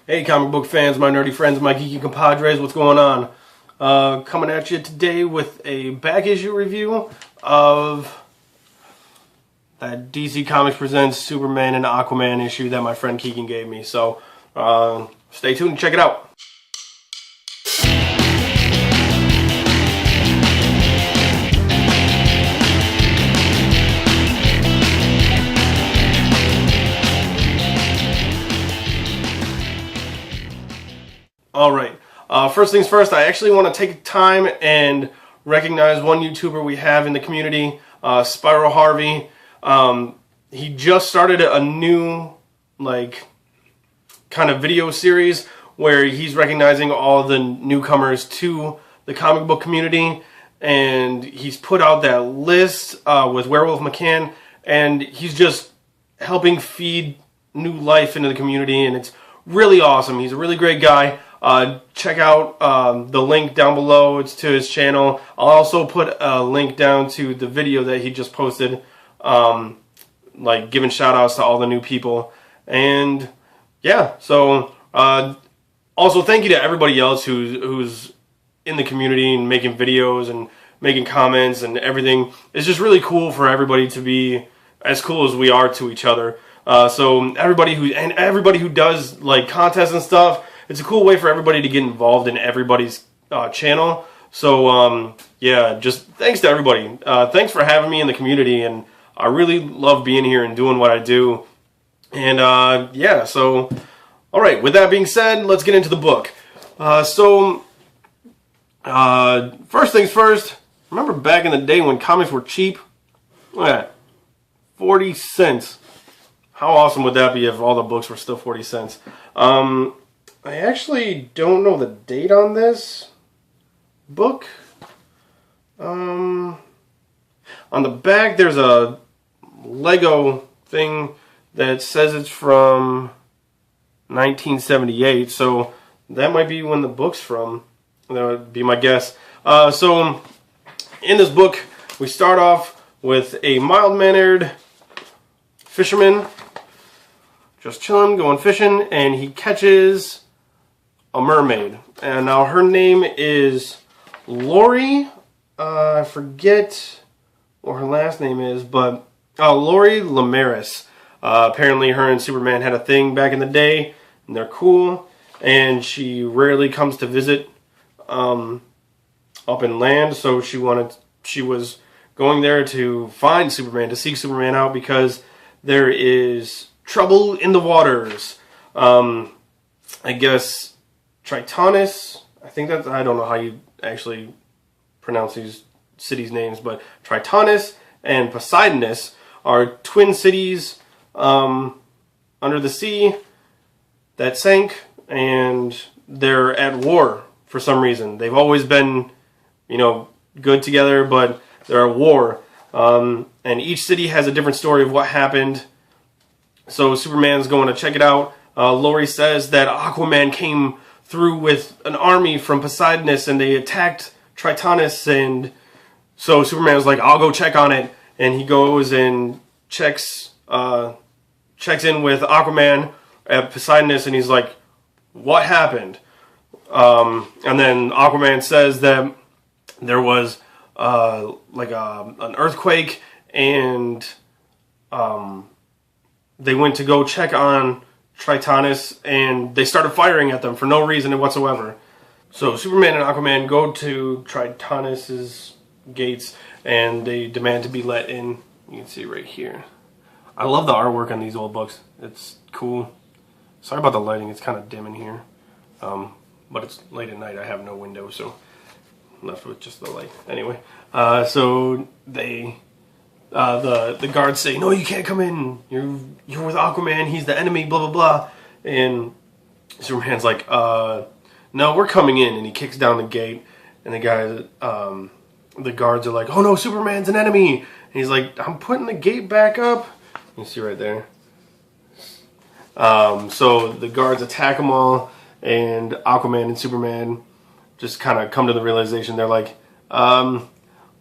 Hey comic book fans, my nerdy friends, my geeky compadres, what's going on? Coming at you today with a back issue review of that DC Comics Presents Superman and Aquaman issue that my friend Keegan gave me. So stay tuned and check it out. Alright, first things first, I actually want to take time and recognize one YouTuber we have in the community, Spiro Harvey. He just started a new, kind of video series where he's recognizing all the newcomers to the comic book community, and he's put out that list with Werewolf McCann, and he's just helping feed new life into the community, and it's really awesome. He's a really great guy. Check out the link down below. It's to his channel. I'll also put a link down to the video that he just posted, giving shout outs to all the new people. And yeah, so also thank you to everybody else who's in the community and making videos and making comments and everything. It's just really cool for everybody to be as cool as we are to each other. So everybody who does contests and stuff, it's a cool way for everybody to get involved in everybody's channel. So yeah, just thanks to everybody. Thanks for having me in the community, and I really love being here and doing what I do. And yeah, so alright, with that being said, let's get into the book. First things first, remember back in the day when comics were cheap? Look at that, 40 cents. How awesome would that be if all the books were still 40 cents? I actually don't know the date on this book. On the back there's a Lego thing that says it's from 1978, so that might be when the book's from. That would be my guess. So in this book we start off with a mild-mannered fisherman just chilling, going fishing, and he catches a mermaid. And now her name is Lori. I forget what her last name is, but Lori Lemaris. Apparently her and Superman had a thing back in the day, and they're cool. And she rarely comes to visit up in land, so she was going there to find Superman, to seek Superman out, because there is trouble in the waters. I guess Tritonus, I don't know how you actually pronounce these cities' names, but Tritonus and Poseidonus are twin cities under the sea that sank, and they're at war for some reason. They've always been, good together, but they're at war. And each city has a different story of what happened. So Superman's going to check it out. Lori says that Aquaman came through with an army from Poseidonus and they attacked Tritonus, and so Superman's like, I'll go check on it, and he goes and checks in with Aquaman at Poseidonus, and he's like, what happened? And then Aquaman says that there was an earthquake, and they went to go check on Tritonus, and they started firing at them for no reason whatsoever. So Superman and Aquaman go to Tritonus's gates, and they demand to be let in. You can see right here. I love the artwork on these old books. It's cool. Sorry about the lighting, it's kind of dim in here. But it's late at night, I have no window, so I'm left with just the light. Anyway, so they... the guards say, no, you can't come in. You're with Aquaman. He's the enemy, blah, blah, blah. And Superman's like, no, we're coming in. And he kicks down the gate. And the guards are like, oh, no, Superman's an enemy. And he's like, I'm putting the gate back up. You see right there. So the guards attack them all. And Aquaman and Superman just kind of come to the realization. They're like,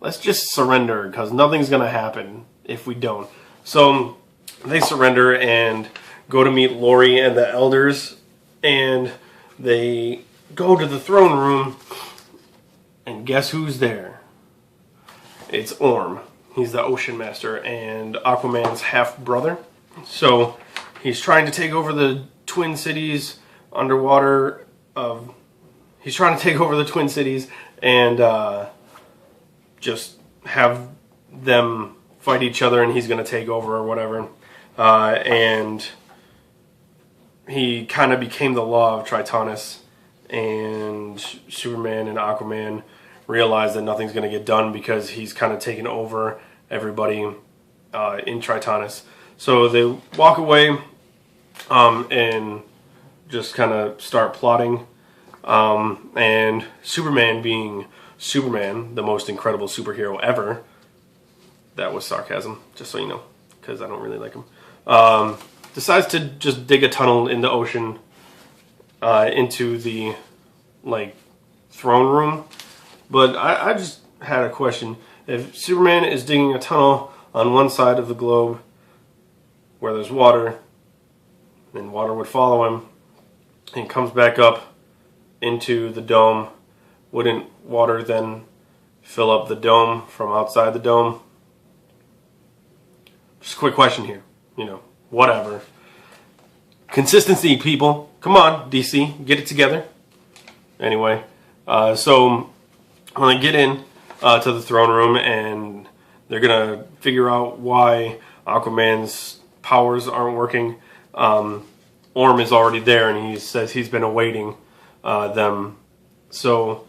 let's just surrender, because nothing's going to happen if we don't. So they surrender and go to meet Lori and the elders and they go to the throne room, and guess who's there? It's Orm. He's the Ocean Master and Aquaman's half-brother. So he's trying to take over the Twin Cities underwater. He's trying to take over the Twin Cities and just have them fight each other, and he's going to take over or whatever. And he kind of became the law of Tritonus, and Superman and Aquaman realize that nothing's going to get done because he's kind of taken over everybody in Tritonus. So they walk away and just kind of start plotting. And Superman, being Superman, the most incredible superhero ever, that was sarcasm, just so you know, because I don't really like him, decides to just dig a tunnel in the ocean into the, like, throne room. But I just had a question. If Superman is digging a tunnel on one side of the globe where there's water, then water would follow him, and comes back up into the dome, wouldn't water then fill up the dome from outside the dome? Just a quick question here. You know, whatever. Consistency, people. Come on, DC. Get it together. Anyway, so when they get in to the throne room, and they're going to figure out why Aquaman's powers aren't working, Orm is already there, and he says he's been awaiting them. So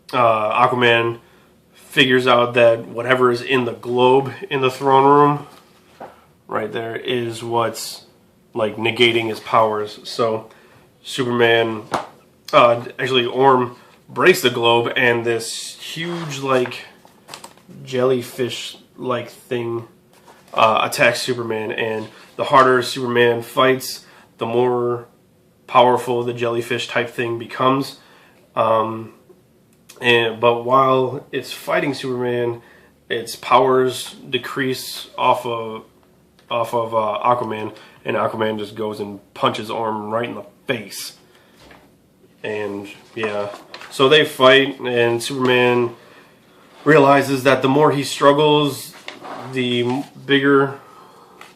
Aquaman figures out that whatever is in the globe in the throne room right there is what's, like, negating his powers. So Superman, actually Orm, breaks the globe, and this huge, like, jellyfish-like thing attacks Superman. And the harder Superman fights, the more powerful the jellyfish-type thing becomes. But while it's fighting Superman, its powers decrease off of Aquaman, and Aquaman just goes and punches Orm right in the face. And yeah, so they fight, and Superman realizes that the more he struggles, the bigger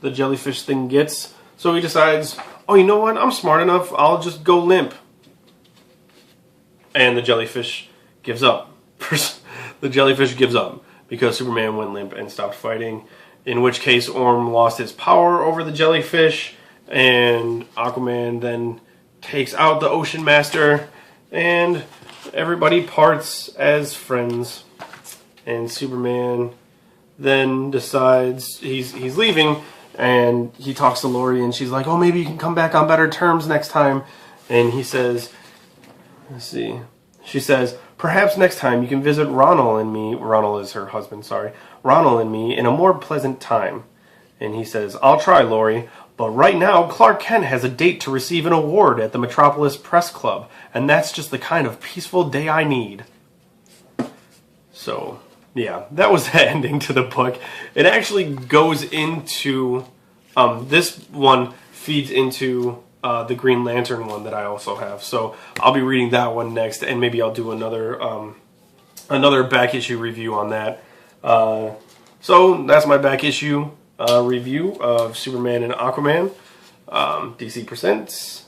the jellyfish thing gets. So he decides, oh, you know what? I'm smart enough. I'll just go limp. And the jellyfish gives up. The jellyfish gives up because Superman went limp and stopped fighting. In which case, Orm lost his power over the jellyfish, and Aquaman then takes out the Ocean Master, and everybody parts as friends. And Superman then decides he's leaving, and he talks to Lori, and she's like, oh, maybe you can come back on better terms next time. And he says, let's see, she says, perhaps next time you can visit Ronald and me, Ronald is her husband, sorry, Ronald and me in a more pleasant time. And he says, I'll try, Lori, but right now Clark Kent has a date to receive an award at the Metropolis Press Club, and that's just the kind of peaceful day I need. So, yeah, that was the ending to the book. It actually goes into, this one feeds into the Green Lantern one that I also have. So I'll be reading that one next, and maybe I'll do another back issue review on that. So that's my back issue review of Superman and Aquaman. DC Presents.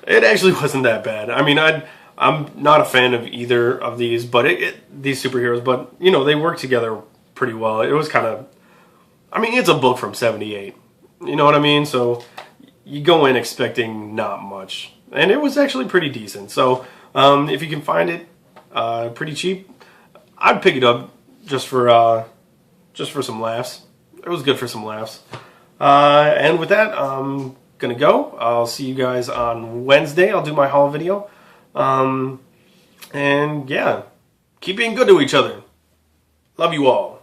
It actually wasn't that bad. I mean, I'm not a fan of either of these, but these superheroes, but you know, they work together pretty well. It was kind of, I mean, it's a book from '78. You know what I mean? So you go in expecting not much, and it was actually pretty decent. So if you can find it pretty cheap, I'd pick it up just for some laughs. It was good for some laughs. And with that, I'm gonna go. I'll see you guys on Wednesday. I'll do my haul video. And yeah, keep being good to each other. Love you all.